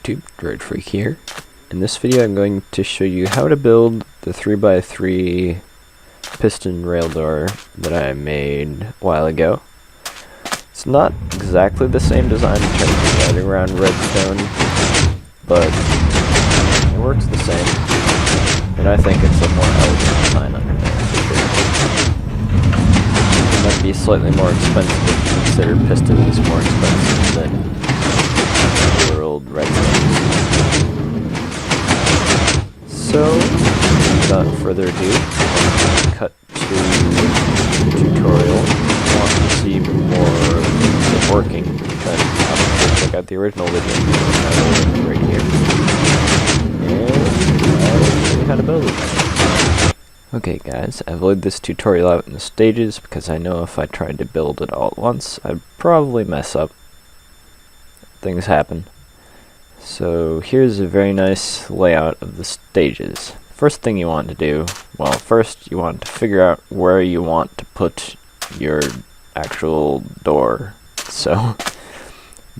YouTube, Droid Freak here. In this video I'm going to show you how to build the 3x3 piston rail door that I made a while ago. It's not exactly the same design in terms of writing around redstone, but it works the same, and I think it's a more elegant design underneath. It might be slightly more expensive if you consider pistons more expensive than world redstone. So, without further ado, cut to the tutorial. If you want to see more of it working, then obviously check out the original video right here. And I'll show you how to build it. Okay guys, I've laid this tutorial out in the stages because I know if I tried to build it all at once, I'd probably mess up. Things happen. So here's a very nice layout of the stages. First thing you want to do, well, first you want to figure out where you want to put your actual door. So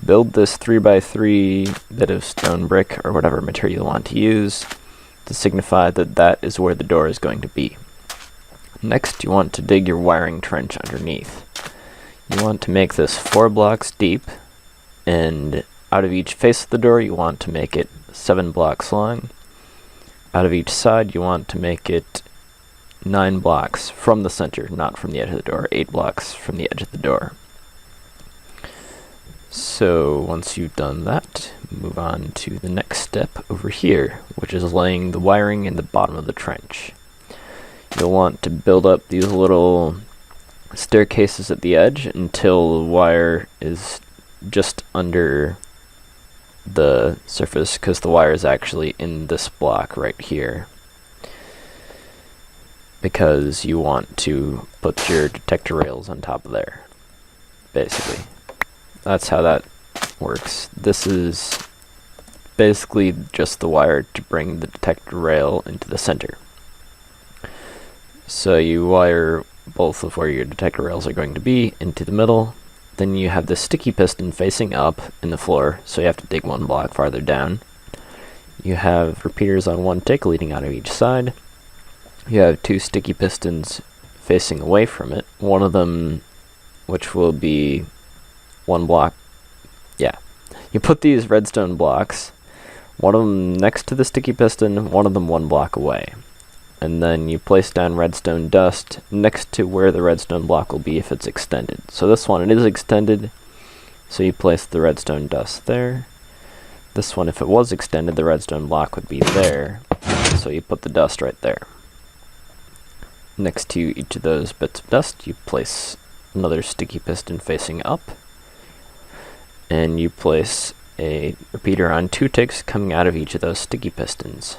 build this 3x3 bit of stone brick or whatever material you want to use to signify that that is where the door is going to be. Next you want to dig your wiring trench underneath. You want to make this 4 blocks deep, and out of each face of the door you want to make it 7 blocks long. Out of each side you want to make it 9 blocks from the center, not from the edge of the door, 8 blocks from the edge of the door. So once you've done that, move on to the next step over here, which is laying the wiring in the bottom of the trench. You'll want to build up these little staircases at the edge until the wire is just under the surface, because the wire is actually in this block right here, because you want to put your detector rails on top of there. Basically, that's how that works. This is basically just the wire to bring the detector rail into the center. So you wire both of where your detector rails are going to be into the middle. Then you have the sticky piston facing up in the floor, so you have to dig 1 block farther down. You have repeaters on 1 tick leading out of each side. You have 2 sticky pistons facing away from it. One of them, which will be 1 block. Yeah. You put these redstone blocks, one of them next to the sticky piston, one of them 1 block away. And then you place down redstone dust next to where the redstone block will be if it's extended. So this one, it is extended, so you place the redstone dust there. This one, if it was extended, the redstone block would be there, so you put the dust right there. Next to each of those bits of dust, you place another sticky piston facing up, and you place a repeater on 2 ticks coming out of each of those sticky pistons.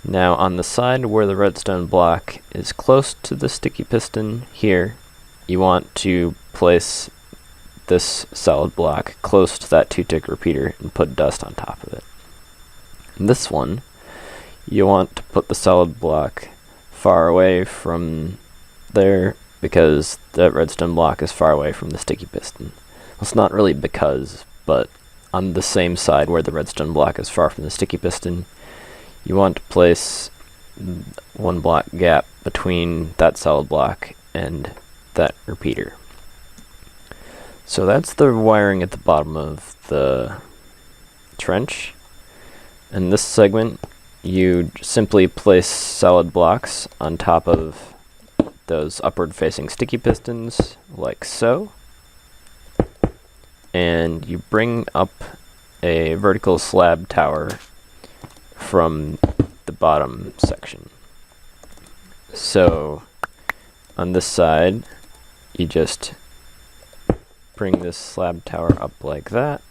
Now on the side where the redstone block is close to the sticky piston here, you want to place this solid block close to that 2-tick repeater and put dust on top of it. And this one, you want to put the solid block far away from there because that redstone block is far away from the sticky piston. Well, it's not really because, but on the same side where the redstone block is far from the sticky piston, you want to place 1 block gap between that solid block and that repeater. So that's the wiring at the bottom of the trench. In this segment, you simply place solid blocks on top of those upward facing sticky pistons, like so. And you bring up a vertical slab tower from the bottom section. So on this side you just bring this slab tower up like that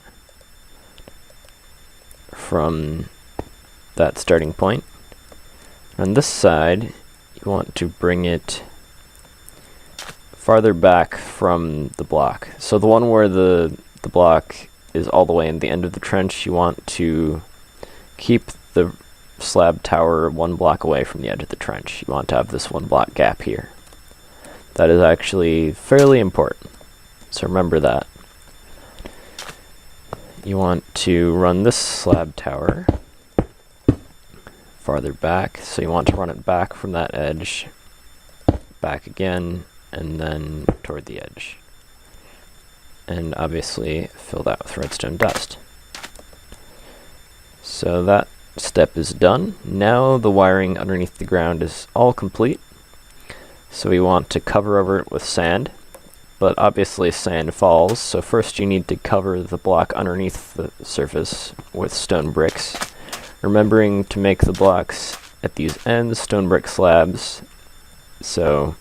from that starting point. On this side you want to bring it farther back from the block. So the one where the block is all the way in the end of the trench, you want to keep the slab tower 1 block away from the edge of the trench. You want to have this 1 block gap here. That is actually fairly important, so remember that. you want to run this slab tower farther back. So you want to run it back from that edge, back again, and then toward the edge. And obviously fill that with redstone dust. So that step is done. Now the wiring underneath the ground is all complete. So we want to cover over it with sand, but obviously sand falls, so first you need to cover the block underneath the surface with stone bricks, remembering to make the blocks at these ends stone brick slabs. So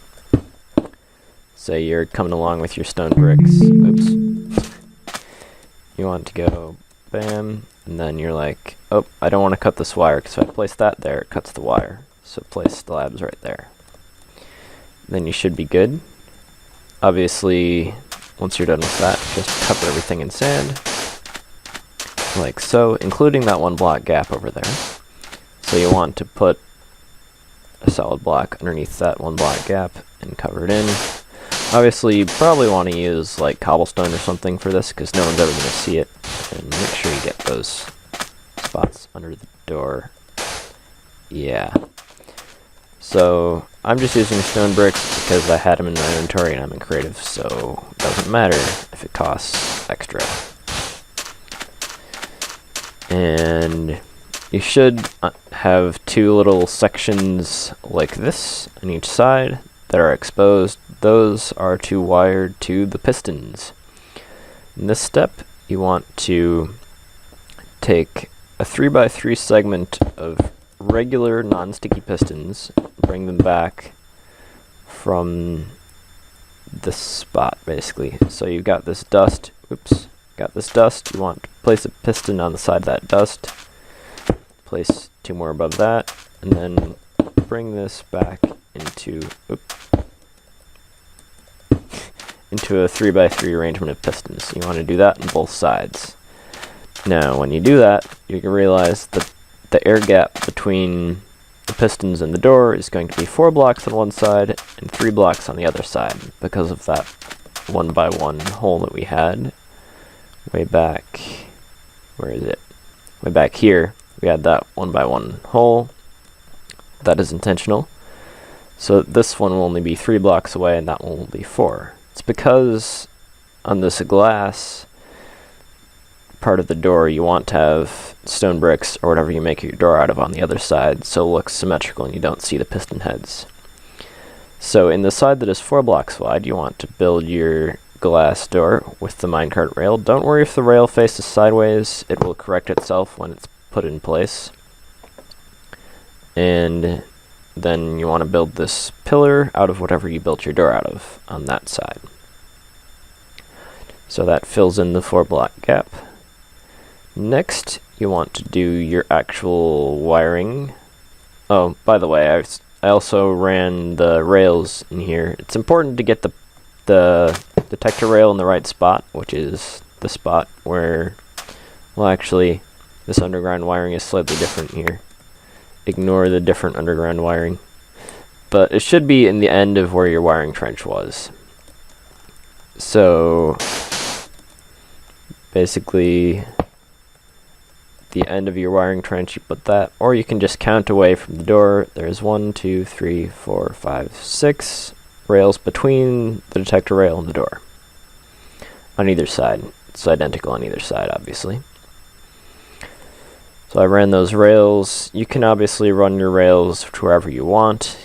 say you're coming along with your stone bricks, oops, you want to go bam, and then you're like, oh, I don't want to cut this wire, because if I place that there, it cuts the wire. So place slabs right there. Then you should be good. Obviously, once you're done with that, just cover everything in sand, like so, including that one block gap over there. So you want to put a solid block underneath that one block gap and cover it in. Obviously, you probably want to use like cobblestone or something for this, because no one's ever going to see it. And make sure you get those spots under the door. Yeah. So I'm just using stone bricks because I had them in my inventory and I'm in creative, so it doesn't matter if it costs extra. And you should have two little sections like this on each side that are exposed. Those are to wired to the pistons. In this step, you want to take a 3x3 segment of regular non-sticky pistons, bring them back from this spot basically. So you've got this dust, oops, got this dust, you want to place a piston on the side of that dust, place two more above that, and then bring this back into, into a 3x3 arrangement of pistons. You want to do that on both sides. Now when you do that, you can realize that the air gap between the pistons and the door is going to be 4 blocks on one side and 3 blocks on the other side, because of that 1x1 hole that we had way back, where is it? Way back here, we had that 1x1 hole. That is intentional. So this one will only be 3 blocks away and that one will be 4. It's because on this glass part of the door you want to have stone bricks or whatever you make your door out of on the other side, so it looks symmetrical and you don't see the piston heads. So in the side that is 4 blocks wide, you want to build your glass door with the minecart rail. Don't worry if the rail faces sideways, it will correct itself when it's put in place. And then you want to build this pillar out of whatever you built your door out of on that side. So that fills in the 4 block gap. Next, you want to do your actual wiring. Oh, by the way, I also ran the rails in here. It's important to get the detector rail in the right spot, which is the spot where, well actually, this underground wiring is slightly different here. Ignore the different underground wiring. But it should be in the end of where your wiring trench was. So, basically, the end of your wiring trench, you put that, or you can just count away from the door. There's 1, 2, 3, 4, 5, 6 rails between the detector rail and the door. On either side. It's identical on either side, obviously. So I ran those rails. You can obviously run your rails to wherever you want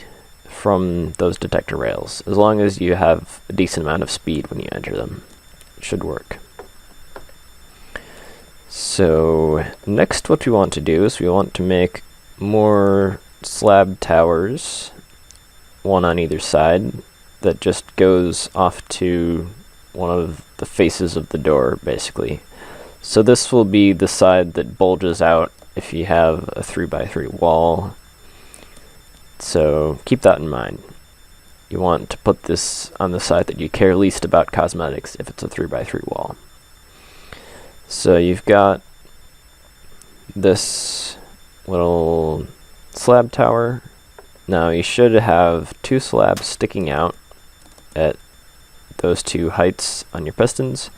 from those detector rails, as long as you have a decent amount of speed when you enter them. It should work. So next what we want to do is we want to make more slab towers, one on either side, that just goes off to one of the faces of the door, basically. So this will be the side that bulges out if you have a 3x3 wall. So keep that in mind. You want to put this on the side that you care least about cosmetics if it's a 3x3 wall. So you've got this little slab tower. Now you should have 2 slabs sticking out at those 2 heights on your pistons.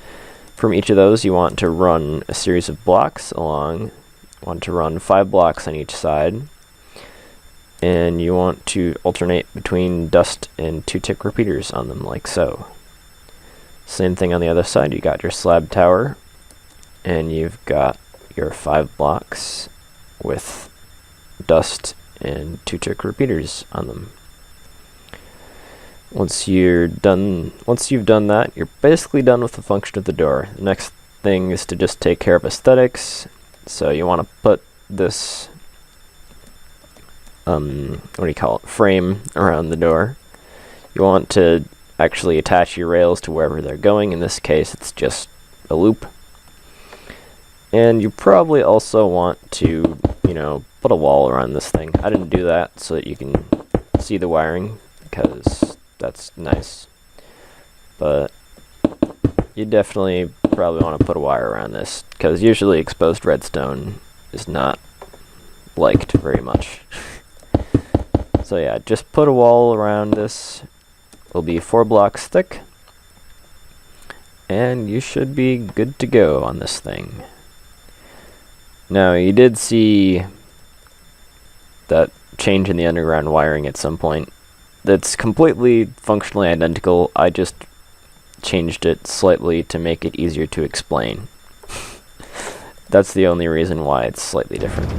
From each of those, you want to run a series of blocks along. You want to run 5 blocks on each side. And you want to alternate between dust and 2-tick repeaters on them, like so. Same thing on the other side. You got your slab tower, and you've got your 5 blocks with dust and 2-tick repeaters on them. Once you've done that, you're basically done with the function of the door. The next thing is to just take care of aesthetics. So you want to put this frame around the door. You want to actually attach your rails to wherever they're going. In this case, it's just a loop. And you probably also want to, put a wall around this thing. I didn't do that so that you can see the wiring, because that's nice. But you definitely probably want to put a wire around this, because usually exposed redstone is not liked very much. So yeah, just put a wall around this. It'll be 4 blocks thick, and you should be good to go on this thing. Now, you did see that change in the underground wiring at some point. That's completely functionally identical. I just changed it slightly to make it easier to explain. That's the only reason why it's slightly different.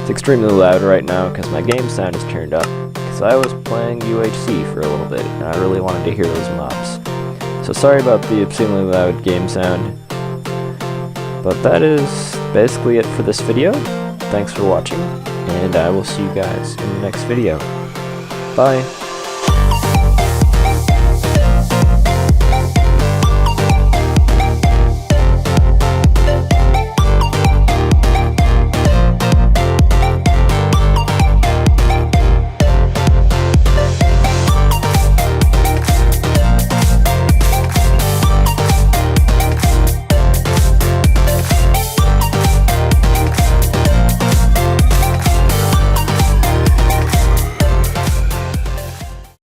It's extremely loud right now because my game sound is turned up, because I was playing UHC for a little bit and I really wanted to hear those mobs. So sorry about the obscenely loud game sound. But that is basically it for this video. Thanks for watching, and I will see you guys in the next video. Bye!